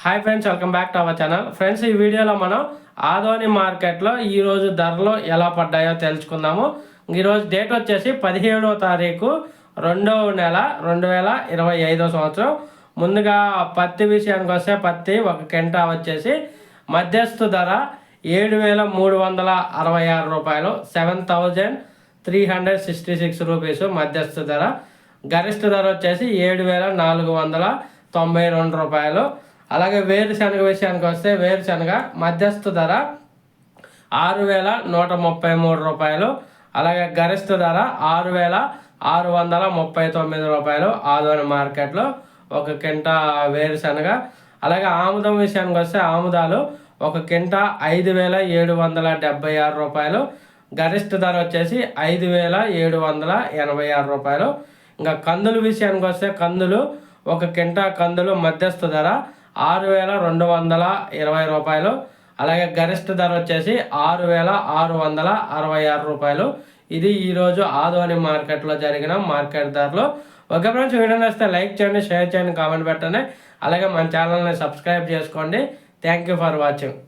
Hi friends, welcome back to our channel. Friends, ఈ వీడియోలో మనం ఆదోని మార్కెట్లో ఈరోజు ధరలు ఎలా పడ్డాయో తెలుసుకుందాము. ఈరోజు డేట్ వచ్చేసి 17వ తారీఖు 2వ నెల 2025 సంవత్సరం. ముందుగా పత్తి విషయానికి వస్తే పత్తి ఒక కింటా వచ్చేసి మధ్యస్థ ధర 7,366 రూపాయలు, 7,366 రూపీస్ మధ్యస్థ ధర. గరిష్ట ధర వచ్చేసి 7,492 రూపాయలు. అలాగే వేరుశనగ విషయానికి వస్తే వేరుశనగ మధ్యస్థ ధర 6,133 రూపాయలు. అలాగే గరిష్ట ధర 6,639 రూపాయలు ఆదోని మార్కెట్లో ఒక కింటా వేరుశనగ. అలాగే ఆముదం విషయానికి వస్తే ఆముదాలు ఒక కింటా 5,776 రూపాయలు. గరిష్ట ధర వచ్చేసి 5,786 రూపాయలు. ఇంకా కందుల విషయానికి వస్తే కందులు ఒక కింటా కందులు మధ్యస్థ ధర 6,220 రూపాయలు. అలాగే గరిష్ట ధర వచ్చేసి 6,666 రూపాయలు. ఇది ఈరోజు ఆదోని మార్కెట్లో జరిగిన మార్కెట్ ధరలు. ఓకే ఫ్రెండ్స్, వీడియో నచ్చితే లైక్ చేయండి, షేర్ చేయండి, కామెంట్ పెట్టండి. అలాగే మన ఛానల్ని సబ్స్క్రైబ్ చేసుకోండి. Thank you for watching.